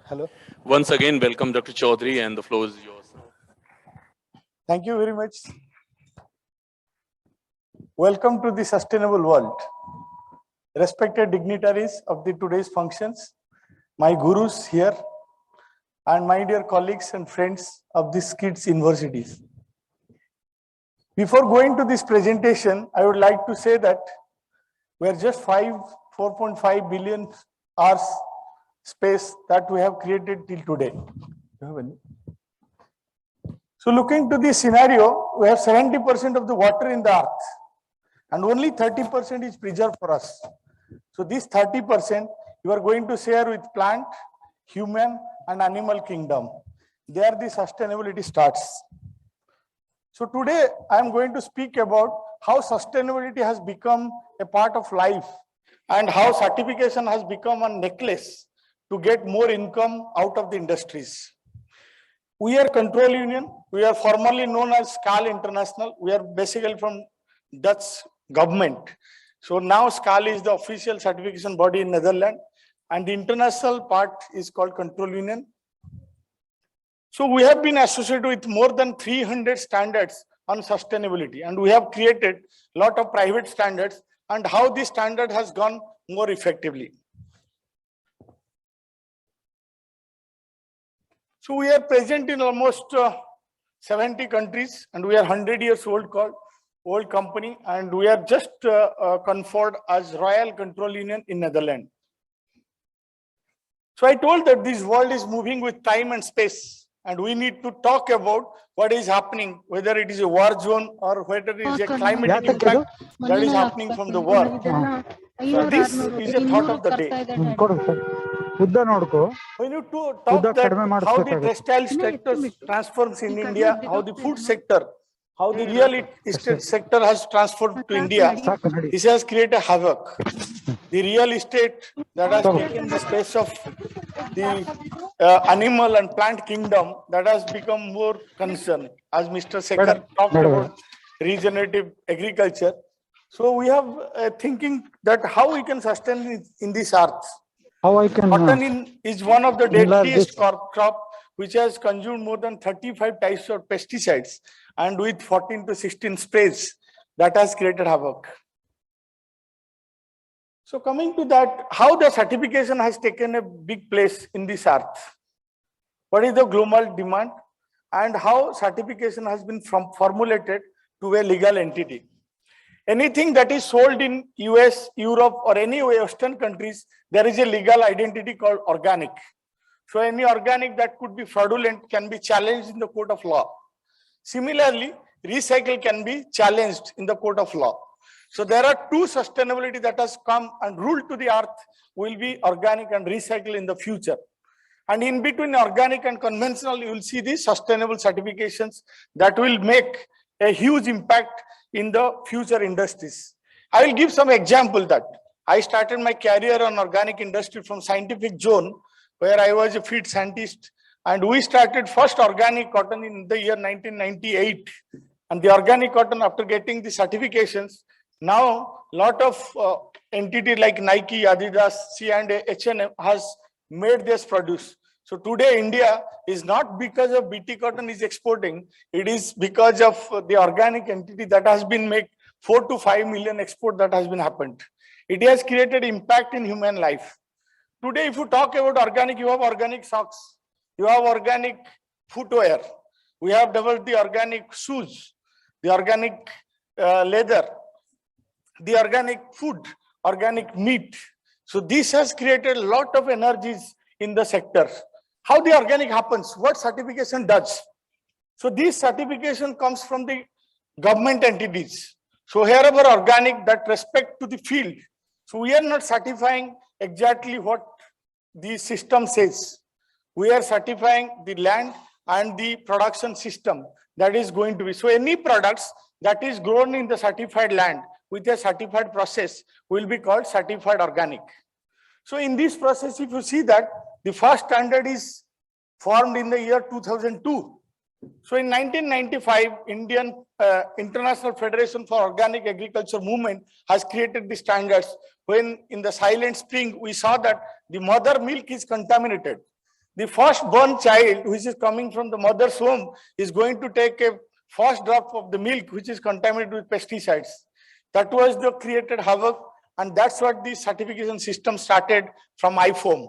Hello. Once again, welcome Dr. Choudhury, and the floor is yours. Thank you very much. Welcome to the sustainable world. Respected dignitaries of the today's functions, my gurus here, and my dear colleagues and friends of these kids universities. Before going to this presentation, I would like to say that we are just 4.5 billion hours space that we have created till today. So looking to this scenario, we have 70% of the water in the earth and only 30% is preserved for us. So this 30% you are going to share with plant, human and animal kingdom. There the sustainability starts. So today I am going to speak about how sustainability has become a part of life and how certification has become a necklace to get more income out of the industries. We are control union. We are formerly known as SCAL International. We are basically from Dutch government. So now SCAL is the official certification body in Netherlands, and the international part is called control union. So we have been associated with more than 300 standards on sustainability, and we have created a lot of private standards and how this standard has gone more effectively. So we are present in almost 70 countries, and we are 100 years old company, and we are just conferred as Royal Control Union in Netherlands. So I told that this world is moving with time and space, and we need to talk about what is happening, whether it is a war zone or whether it is a climatic impact that is happening from the world. So this is a thought of the day. When you talk that how the textile sector transforms in India, how the food sector, how the real estate sector has transformed to India, this has created havoc. The real estate that has taken the space of the animal and plant kingdom, that has become more concern. As Mr. Sekhar talked about regenerative agriculture. So we have thinking that how we can sustain in this earth. Cotton is one of the deadliest crop which has consumed more than 35 types of pesticides and with 14 to 16 sprays that has created havoc. So coming to that, how the certification has taken a big place in this earth. What is the global demand and how certification has been formulated to a legal entity. Anything that is sold in US, Europe or any Western countries, there is a legal identity called organic. So any organic that could be fraudulent can be challenged in the court of law. Similarly, recycle can be challenged in the court of law. So there are two sustainability that has come and ruled to the earth will be organic and recycle in the future. And in between organic and conventional, you will see the sustainable certifications that will make a huge impact in the future industries. I will give some example that I started my career on organic industry from scientific zone where I was a feed scientist, and we started first organic cotton in the year 1998. And the organic cotton, after getting the certifications, now lot of entity like Nike, Adidas, C&A, H&M has made this produce. So today India is not because of BT cotton is exporting, it is because of the organic entity that has been made 4 to 5 million export that has been happened. It has created impact in human life. Today if you talk about organic, you have organic socks, you have organic footwear, we have developed the organic shoes, the organic leather, the organic food, organic meat. So this has created a lot of energies in the sector. How the organic happens, what certification does. So this certification comes from the government entities. So wherever organic that respect to the field. So we are not certifying exactly what the system says. We are certifying the land and the production system that is going to be. So any products that is grown in the certified land with a certified process will be called certified organic. So in this process, if you see that the first standard is formed in the year 2002. So in 1995, Indian International Federation for Organic Agriculture Movement has created the standards when in the Silent Spring, we saw that the mother milk is contaminated. The first-born child, which is coming from the mother's womb, is going to take a first drop of the milk, which is contaminated with pesticides. That was the created havoc, and that's what the certification system started from IFOAM.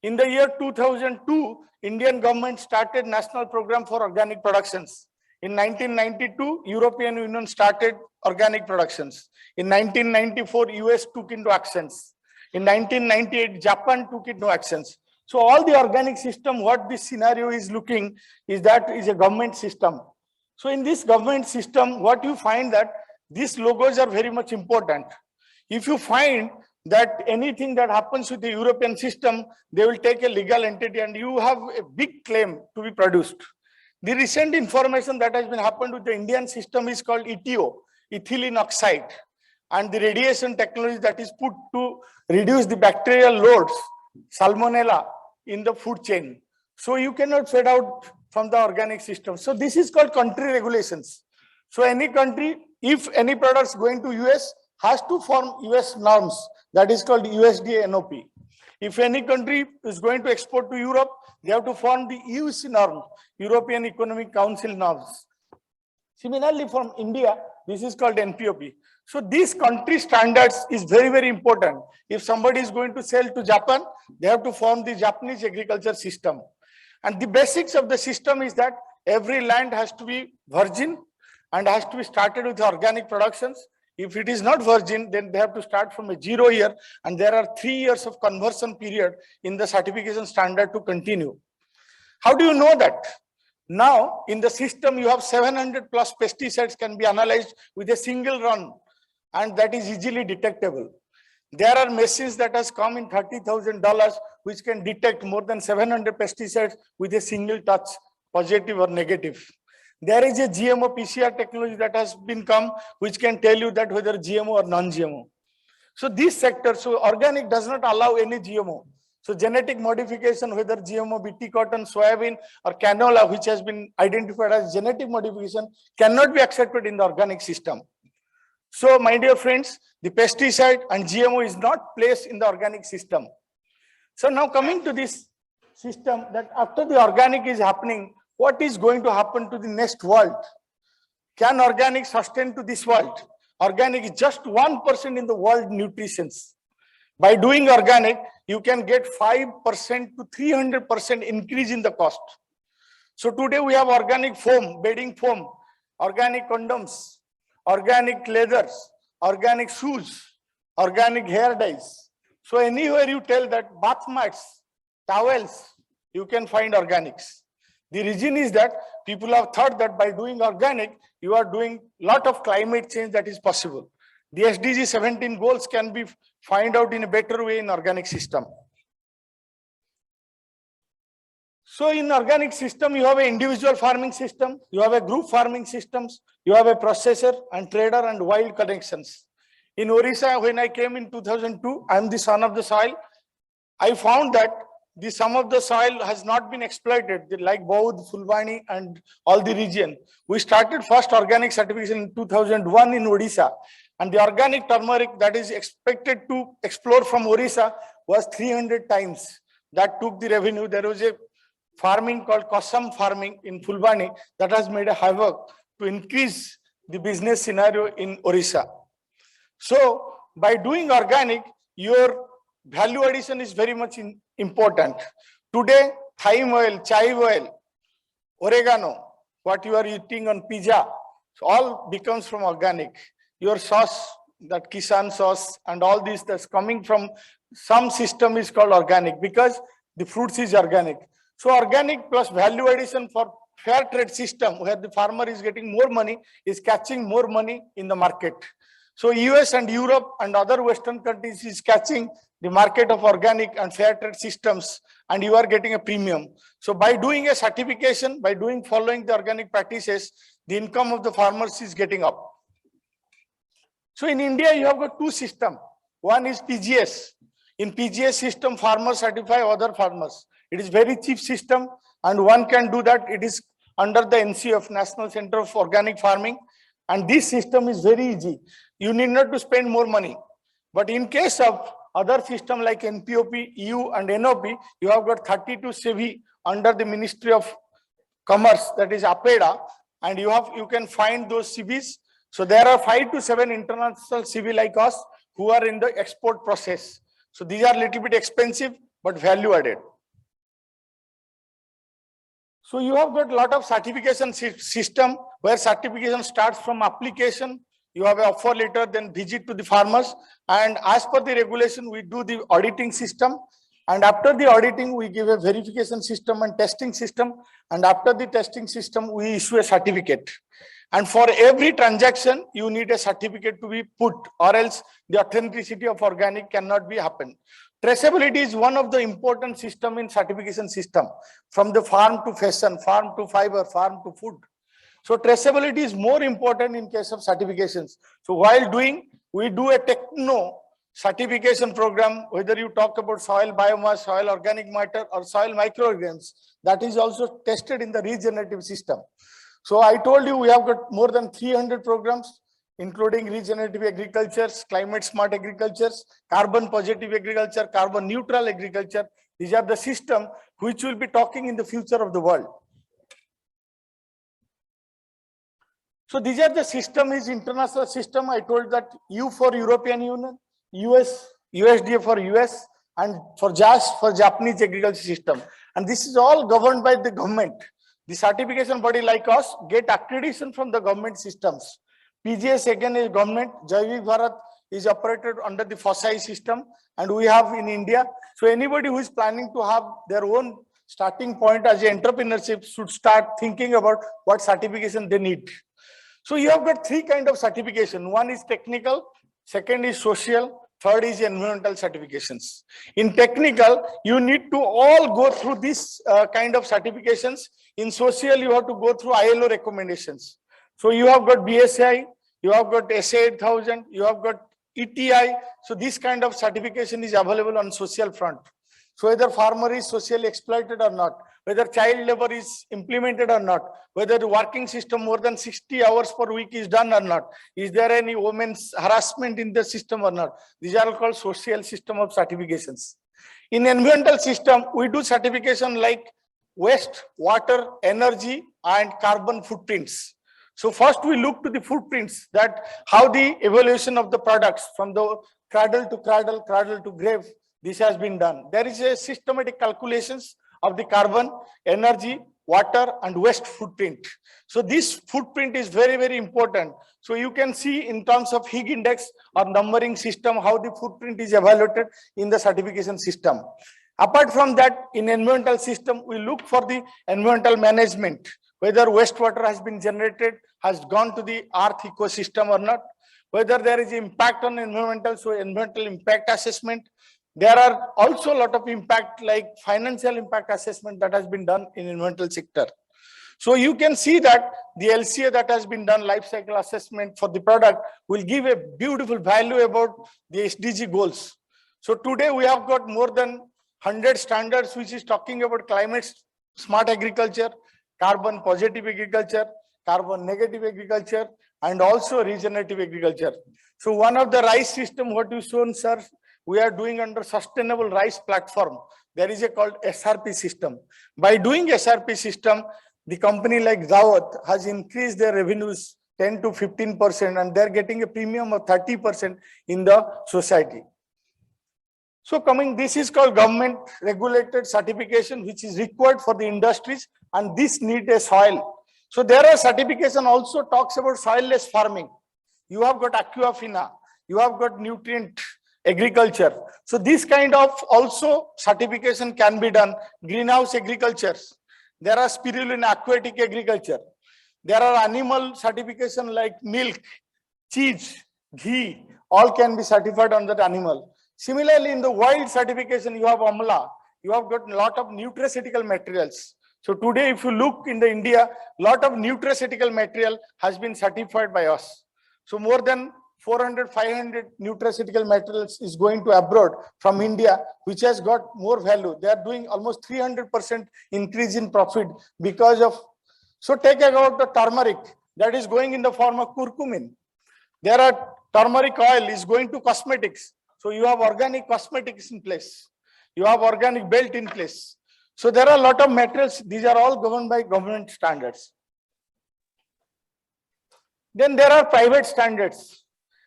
In the year 2002, Indian government started national program for organic productions. In 1992, European Union started organic productions. In 1994, US took into actions. In 1998, Japan took into actions. So all the organic system, what this scenario is looking is that is a government system. So in this government system, what you find that these logos are very much important. If you find that anything that happens with the European system, they will take a legal entity and you have a big claim to be produced. The recent information that has been happened with the Indian system is called ETO, ethylene oxide, and the radiation technology that is put to reduce the bacterial loads, salmonella, in the food chain. So you cannot fade out from the organic system. So this is called country regulations. So any country, if any products going to US, has to form US norms, that is called USDA NOP. If any country is going to export to Europe, they have to form the EUC norm, European Economic Council norms. Similarly, from India, this is called NPOP. So these country standards is very, very important. If somebody is going to sell to Japan, they have to form the Japanese agriculture system. And the basics of the system is that every land has to be virgin and has to be started with organic productions. If it is not virgin, then they have to start from a 0 year, and there are 3 years of conversion period in the certification standard to continue. How do you know that? Now, in the system, you have 700 plus pesticides can be analyzed with a single run, and that is easily detectable. There are machines that has come in $30,000, which can detect more than 700 pesticides with a single touch, positive or negative. There is a GMO PCR technology that has been come, which can tell you that whether GMO or non-GMO. So this sector, so organic does not allow any GMO. So genetic modification, whether GMO, BT cotton, soybean or canola, which has been identified as genetic modification, cannot be accepted in the organic system. So my dear friends, the pesticide and GMO is not placed in the organic system. So now coming to this system, that after the organic is happening, what is going to happen to the next world? Can organic sustain to this world? Organic is just 1% in the world nutrition. By doing organic, you can get 5% to 300% increase in the cost. So today we have organic foam, bedding foam, organic condoms, organic leathers, organic shoes, organic hair dyes. So anywhere you tell that bath mats, towels, you can find organics. The reason is that people have thought that by doing organic, you are doing a lot of climate change that is possible. The SDG 17 goals can be found out in a better way in organic system. So in organic system, you have an individual farming system, you have a group farming systems, you have a processor and trader and wild connections. In Orissa, when I came in 2002, I am the son of the soil. I found that the some of the soil has not been exploited, like Baud, Fulbani and all the region. We started first organic certification in 2001 in Odisha, and the organic turmeric that is expected to explore from Orissa was 300 times. That took the revenue. There was a farming called Kosam farming in Fulbani that has made a havoc to increase the business scenario in Orissa. So by doing organic, your value addition is very much important. Today, thyme oil, chive oil, oregano, what you are eating on pizza, all becomes from organic. Your sauce, that Kisan sauce and all this that's coming from some system is called organic because the fruits is organic. So organic plus value addition for fair trade system where the farmer is getting more money is catching more money in the market. So US and Europe and other Western countries is catching the market of organic and fair trade systems, and you are getting a premium. So by doing a certification, by following the organic practices, the income of the farmers is getting up. So in India, you have got two systems. One is PGS. In PGS system, farmers certify other farmers. It is very cheap system, and one can do that. It is under the NCF, National Center of Organic Farming, and this system is very easy. You need not to spend more money. But in case of other system like NPOP, EU and NOP, you have got 32 SEBI under the Ministry of Commerce, that is APEDA, and you can find those CBs. So there are 5 to 7 international CB like us who are in the export process. So these are little bit expensive but value added. So you have got a lot of certification system where certification starts from application. You have an offer letter, then visit to the farmers, and as per the regulation, we do the auditing system. And after the auditing, we give a verification system and testing system. And after the testing system, we issue a certificate. And for every transaction, you need a certificate to be put, or else the authenticity of organic cannot be happen. Traceability is one of the important system in certification system, from the farm to fashion, farm to fiber, farm to food. So traceability is more important in case of certifications. So while doing, we do a techno certification program, whether you talk about soil biomass, soil organic matter, or soil microorganisms, that is also tested in the regenerative system. So I told you we have got more than 300 programs, including regenerative agricultures, climate smart agricultures, carbon positive agriculture, carbon neutral agriculture. These are the system which will be talking in the future of the world. So these are the system is international system. I told that EU for European Union, US, USDA for US, and for JAS for Japanese agriculture system. And this is all governed by the government. The certification body like us get accreditation from the government systems. PGS again is government, Jaivik Bharat is operated under the FOSSAI system, and we have in India. So anybody who is planning to have their own starting point as an entrepreneurship should start thinking about what certification they need. So you have got 3 kinds of certification. One is technical, second is social, third is environmental certifications. In technical, you need to all go through this kind of certifications. In social, you have to go through ILO recommendations. So you have got BSI, you have got SA 8000, you have got ETI. So this kind of certification is available on social front. So whether farmer is socially exploited or not, whether child labor is implemented or not, whether the working system more than 60 hours per week is done or not, is there any women's harassment in the system or not. These are called social system of certifications. In environmental system, we do certification like waste, water, energy, and carbon footprints. So first we look to the footprints, that how the evaluation of the products from the cradle to cradle, cradle to grave, this has been done. There is a systematic calculations of the carbon, energy, water, and waste footprint. So this footprint is very, very important. So you can see in terms of Higg index or numbering system, how the footprint is evaluated in the certification system. Apart from that, in environmental system, we look for the environmental management, whether wastewater has been generated, has gone to the earth ecosystem or not, whether there is impact on environmental, so environmental impact assessment. There are also a lot of impact like financial impact assessment that has been done in environmental sector. So you can see that the LCA that has been done, life cycle assessment for the product, will give a beautiful value about the SDG goals. So today we have got more than 100 standards which is talking about climate smart agriculture, carbon positive agriculture, carbon negative agriculture, and also regenerative agriculture. So one of the rice system, what you shown, sir, we are doing under sustainable rice platform. There is a called SRP system. By doing SRP system, the company like Zawat has increased their revenues 10 to 15%, and they're getting a premium of 30% in the society. So coming, this is called government regulated certification, which is required for the industries, and this need a soil. So there are certification also talks about soilless farming. You have got aquafina, you have got nutrient agriculture. So this kind of also certification can be done. Greenhouse agriculture. There are spirulina aquatic agriculture. There are animal certification like milk, cheese, ghee, all can be certified on that animal. Similarly, in the wild certification, you have amla. You have got a lot of nutraceutical materials. So today, if you look in the India, lot of nutraceutical material has been certified by us. So more than 400, 500 nutraceutical materials is going to abroad from India, which has got more value. They are doing almost 300% increase in profit because of. So take about the turmeric that is going in the form of curcumin. There are turmeric oil is going to cosmetics. So you have organic cosmetics in place. You have organic belt in place. So there are a lot of materials. These are all governed by government standards. Then there are private standards.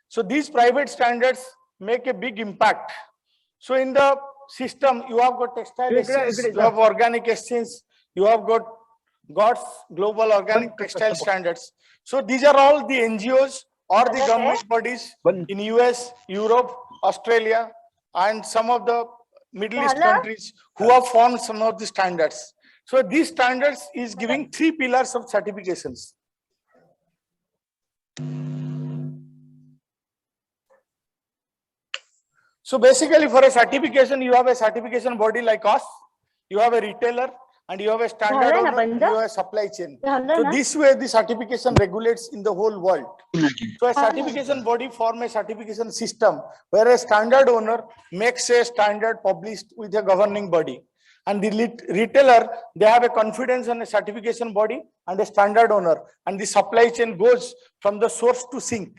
So these private standards make a big impact. So in the system, you have got textile exchange, you have organic exchange, you have got GOTS, Global Organic Textile Standards. So these are all the NGOs or the government bodies in US, Europe, Australia, and some of the Middle East countries who have formed some of the standards. So these standards is giving 3 pillars of certifications. So basically for a certification, you have a certification body like us, you have a retailer, and you have a standard owner, and you have a supply chain. So this way the certification regulates in the whole world. So a certification body form a certification system where a standard owner makes a standard published with a governing body. And the retailer, they have a confidence on a certification body and a standard owner, and the supply chain goes from the source to sink.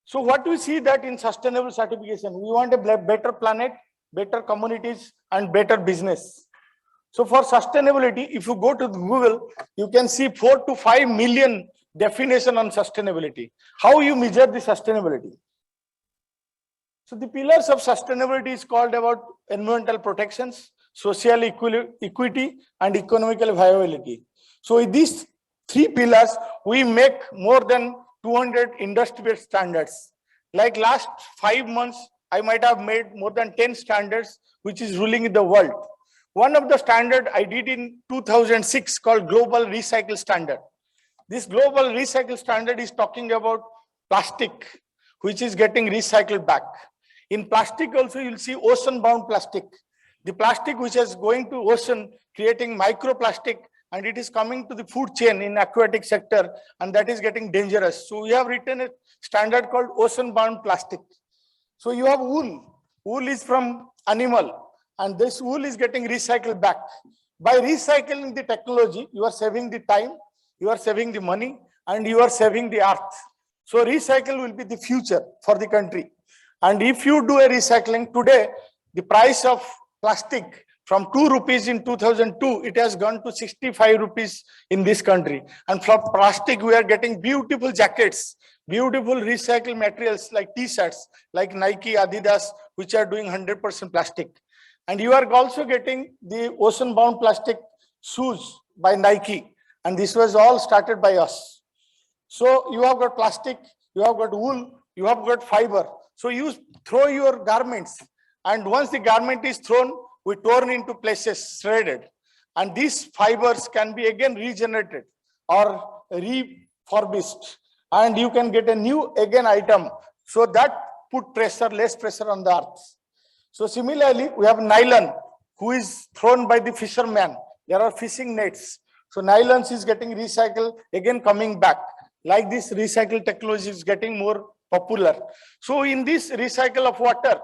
So what we see that in sustainable certification, we want a better planet, better communities, and better business. So for sustainability, if you go to Google, you can see 4 to 5 million definition on sustainability. How you measure the sustainability? So the pillars of sustainability is called about environmental protections, social equity, and economical viability. So with these 3 pillars, we make more than 200 industry-based standards. Like last 5 months, I might have made more than 10 standards, which is ruling in the world. One of the standard I did in 2006 called Global Recycle Standard. This Global Recycle Standard is talking about plastic, which is getting recycled back. In plastic also, you'll see ocean-bound plastic. The plastic which is going to ocean, creating microplastic, and it is coming to the food chain in aquatic sector, and that is getting dangerous. So we have written a standard called ocean-bound plastic. So you have wool. Wool is from animal, and this wool is getting recycled back. By recycling the technology, you are saving the time, you are saving the money, and you are saving the earth. So recycle will be the future for the country. And if you do a recycling today, the price of plastic from 2 rupees in 2002, it has gone to 65 rupees in this country. And from plastic, we are getting beautiful jackets, beautiful recycled materials like T-shirts, like Nike, Adidas, which are doing 100% plastic. And you are also getting the ocean-bound plastic shoes by Nike. And this was all started by us. So you have got plastic, you have got wool, you have got fiber. So you throw your garments, and once the garment is thrown, we torn into places, shredded. And these fibers can be again regenerated or refurbished. And you can get a new again item. So that put pressure, less pressure on the earth. So similarly, we have nylon, who is thrown by the fisherman. There are fishing nets. So nylons is getting recycled, again coming back. Like this recycle technology is getting more popular. So in this recycle of water,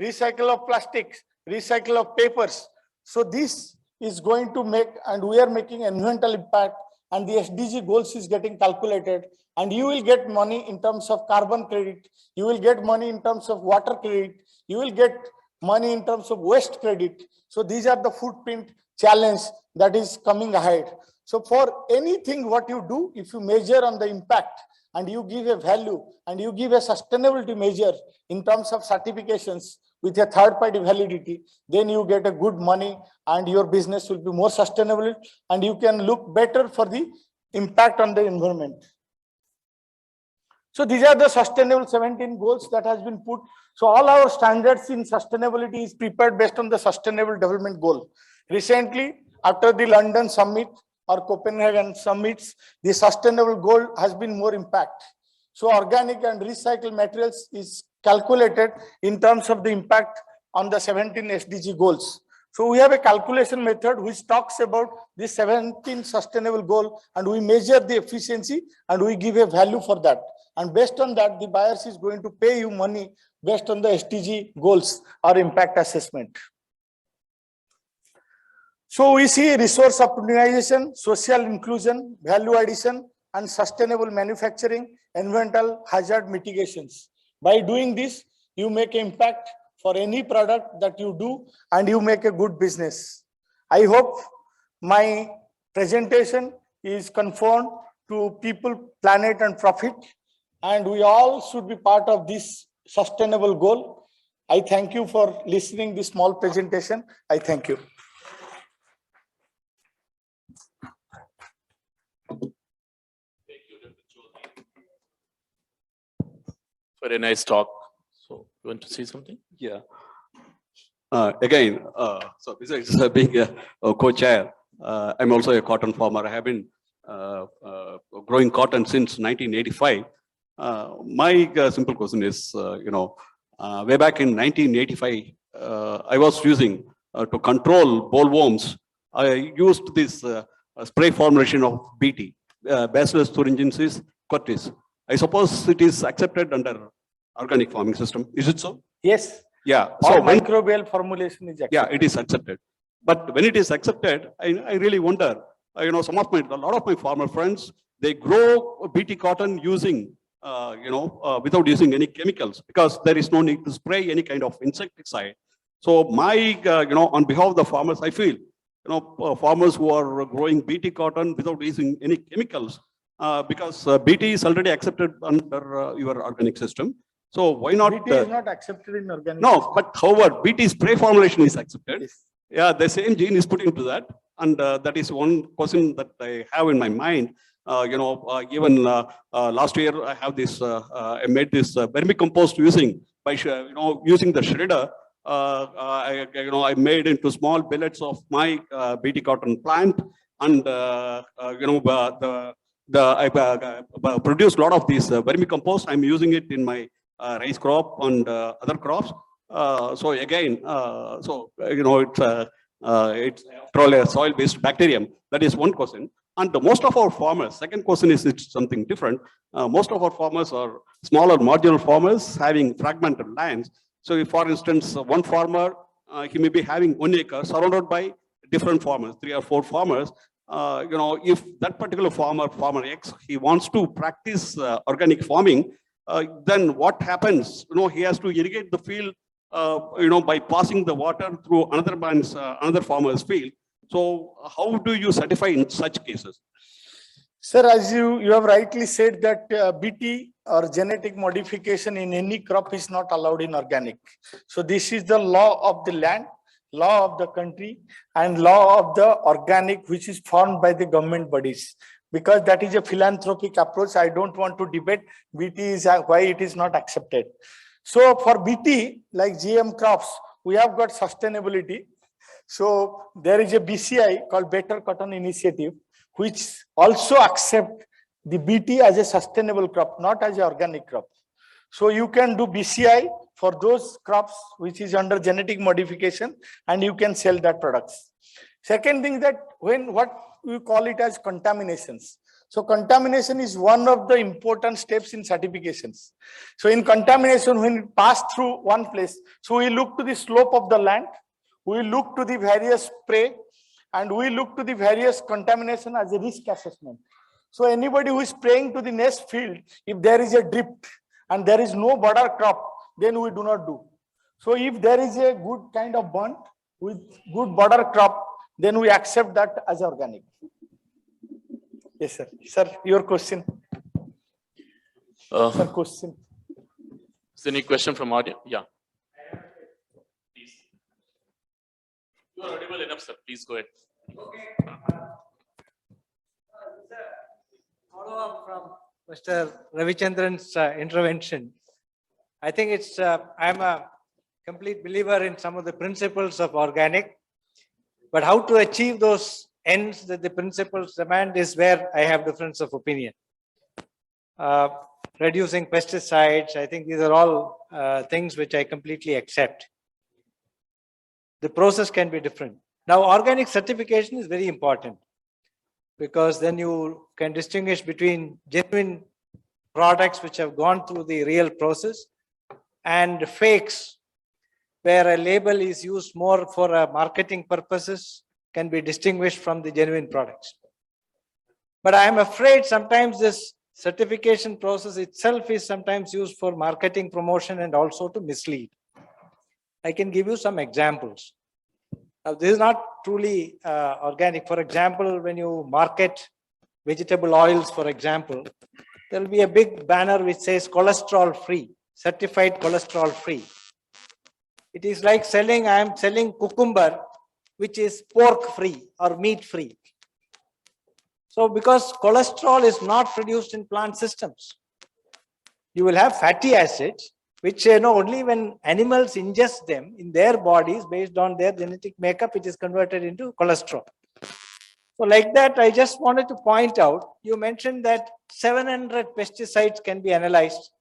recycle of plastics, recycle of papers. So this is going to make, and we are making environmental impact, and the SDG goals is getting calculated, and you will get money in terms of carbon credit, you will get money in terms of water credit, you will get money in terms of waste credit. So these are the footprint challenge that is coming ahead. So for anything what you do, if you measure on the impact and you give a value and you give a sustainability measure in terms of certifications with a third-party validity, then you get a good money and your business will be more sustainable and you can look better for the impact on the environment. So these are the sustainable 17 goals that has been put. So all our standards in sustainability is prepared based on the sustainable development goal. Recently, after the London summit or Copenhagen summits, the sustainable goal has been more impact. So organic and recycled materials is calculated in terms of the impact on the 17 SDG goals. So we have a calculation method which talks about the 17 sustainable goal, and we measure the efficiency and we give a value for that. And based on that, the buyers is going to pay you money based on the SDG goals or impact assessment. So we see resource optimization, social inclusion, value addition, and sustainable manufacturing, environmental hazard mitigations. By doing this, you make an impact for any product that you do and you make a good business. I hope my presentation is conformed to people, planet and profit, and we all should be part of this sustainable goal. I thank you for listening this small presentation. I thank you. For a nice talk. So, you want to say something? Yeah. Again, so besides being a co-chair, I'm also a cotton farmer. I have been growing cotton since 1985. My simple question is, way back in 1985, I was using to control bollworms. I used this spray formulation of BT, Bacillus thuringiensis curtis. I suppose it is accepted under organic farming system. Is it so? Yes. Yeah. So So when, microbial formulation is accepted. yeah, it is accepted. But when it is accepted, I really wonder. A lot of my farmer friends, they grow BT cotton using, without using any chemicals because there is no need to spray any kind of insecticide. So my, on behalf of the farmers, I feel, farmers who are growing BT cotton without using any chemicals, because BT is already accepted under your organic system. So why not? BT is not accepted in organic. No, but however, BT spray formulation is accepted. Yes. Yeah, the same gene is put into that. And that is one question that I have in my mind. Even last year, I have this, I made this vermicompost using using the shredder. I made into small billets of my BT cotton plant, and I produced a lot of these vermicompost. I'm using it in my rice crop and other crops. So again, it's probably a soil-based bacterium. That is one question. And most of our farmers, second question is it's something different. Most of our farmers are smaller marginal farmers having fragmented lands. So if, for instance, one farmer, he may be having 1 acre surrounded by different farmers, 3 or 4 farmers. If that particular farmer X, he wants to practice organic farming, then what happens? He has to irrigate the field, by passing the water through another farmer's field. So how do you certify in such cases? Sir, as you have rightly said that BT or genetic modification in any crop is not allowed in organic. So this is the law of the land, law of the country, and law of the organic, which is formed by the government bodies. Because that is a philanthropic approach, I don't want to debate BT is why it is not accepted. So for BT, like GM crops, we have got sustainability. So there is a BCI called Better Cotton Initiative, which also accept the BT as a sustainable crop, not as an organic crop. So you can do BCI for those crops which is under genetic modification, and you can sell that products. Second thing, that what we call it as contaminations. So contamination is one of the important steps in certifications. So in contamination, when it pass through one place, so we look to the slope of the land, we look to the various spray, and we look to the various contamination as a risk assessment. So anybody who is spraying to the next field, if there is a drift and there is no border crop, then we do not do. So if there is a good kind of burnt with good border crop, then we accept that as organic. Yes, sir. Sir, your question. Sir, question. Is there any question from audience? Yeah. Please. You are audible enough, sir. Please go ahead. Okay. Follow up from Mr. Ravichandran's intervention. I think it's, I'm a complete believer in some of the principles of organic, but how to achieve those ends that the principles demand is where I have difference of opinion. Reducing pesticides, I think these are all things which I completely accept. The process can be different. Now, organic certification is very important because then you can distinguish between genuine products which have gone through the real process and fakes where a label is used more for marketing purposes can be distinguished from the genuine products. But I am afraid sometimes this certification process itself is sometimes used for marketing, promotion, and also to mislead. I can give you some examples. Now, this is not truly organic. For example, when you market vegetable oils, for example, there will be a big banner which says cholesterol free, certified cholesterol free. It is like selling, I am selling cucumber, which is pork free or meat free. So because cholesterol is not produced in plant systems, you will have fatty acids, which only when animals ingest them in their bodies based on their genetic makeup, it is converted into cholesterol. So like that, I just wanted to point out, you mentioned that 700 pesticides can be analyzed.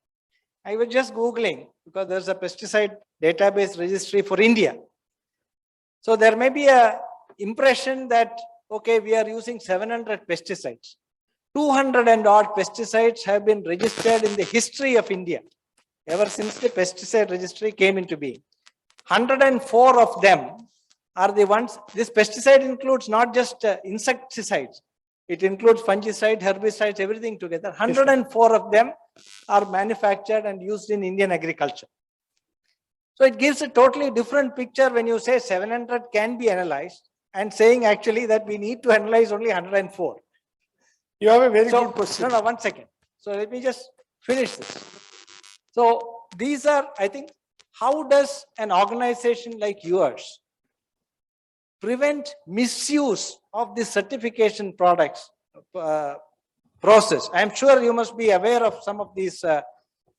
I was just Googling because there's a pesticide database registry for India. So there may be a impression that, okay, we are using 700 pesticides. 200 and odd pesticides have been registered in the history of India, ever since the pesticide registry came into being. 104 of them are the ones, this pesticide includes not just insecticides, it includes fungicide, herbicides, everything together. 104 of them are manufactured and used in Indian agriculture. So it gives a totally different picture when you say 700 can be analyzed and saying actually that we need to analyze only 104. You have a very So, good question. no, 1 second. So let me just finish this. So these are, I think, how does an organization like yours prevent misuse of the certification products process? I'm sure you must be aware of some of these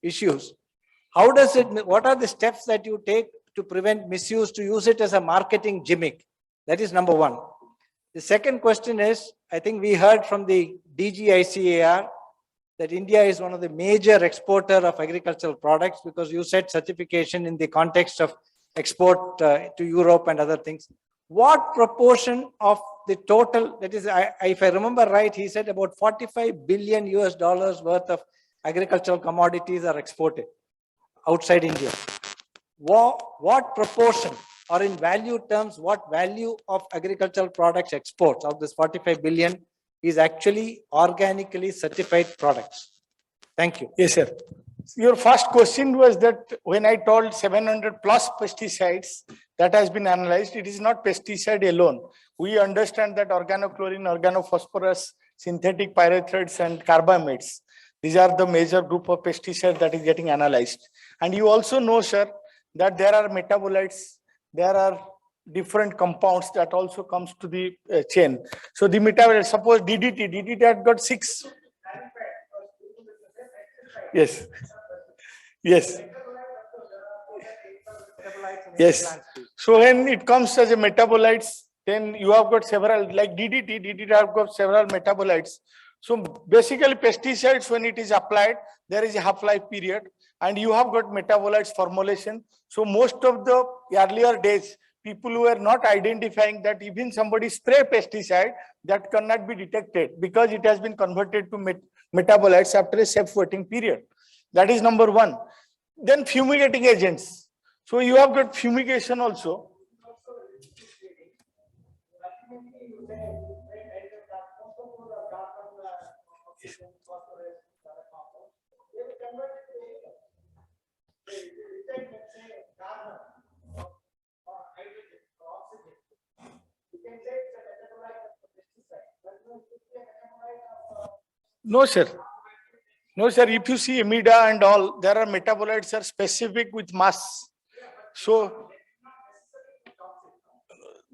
issues. How does it, what are the steps that you take to prevent misuse, to use it as a marketing gimmick? That is number one. The second question is, I think we heard from the DGICAR that India is one of the major exporter of agricultural products, because you said certification in the context of export to Europe and other things. What proportion of the total, that is, if I remember right, he said about 45 billion US dollars worth of agricultural commodities are exported outside India. What proportion, or in value terms, what value of agricultural products exports of this 45 billion is actually organically certified products? Thank you. Yes, sir. Your first question was that when I told 700 plus pesticides that has been analyzed, it is not pesticide alone. We understand that organochlorine, organophosphorus, synthetic pyrethroids and carbamates, these are the major group of pesticides that is getting analyzed. And you also know, sir, that there are metabolites, there are different compounds that also comes to the chain. So the metabolite, suppose DDT has got 6. Yes. Yes. Yes. So when it comes as a metabolites, then you have got several, like DDT have got several metabolites. So basically pesticides, when it is applied, there is a half-life period and you have got metabolites formulation. So most of the earlier days, people who were not identifying that even somebody spray pesticide, that cannot be detected because it has been converted to metabolites after a safe waiting period. That is number one. Then fumigating agents. So you have got fumigation also. No, sir. No, sir. If you see amida and all, there are metabolites are specific with mass. So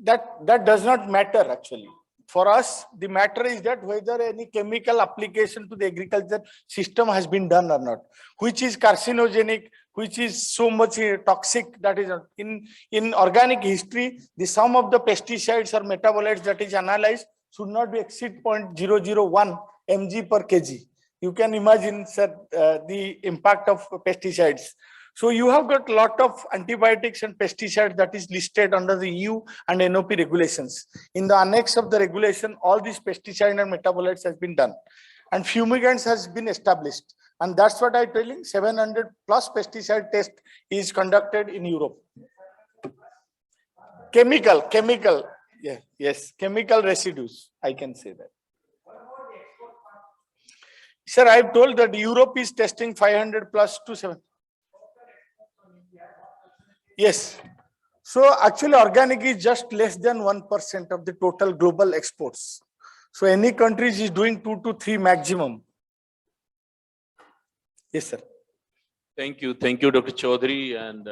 that does not matter actually. For us, the matter is that whether any chemical application to the agriculture system has been done or not, which is carcinogenic, which is so much toxic. That is in organic history, the sum of the pesticides or metabolites that is analyzed should not be exceed 0.001 mg per kg. You can imagine, sir, the impact of pesticides. So you have got a lot of antibiotics and pesticides that is listed under the EU and NOP regulations. In the annex of the regulation, all these pesticides and metabolites has been done. And fumigants has been established. And that's what I'm telling, 700 plus pesticide test is conducted in Europe. Chemical, yeah, yes, chemical residues, I can say that. Sir, I've told that Europe is testing 500 plus to 7. Yes. So actually organic is just less than 1% of the total global exports. So any countries is doing 2 to 3 maximum. Yes, sir. Thank you, Dr. Choudhury, and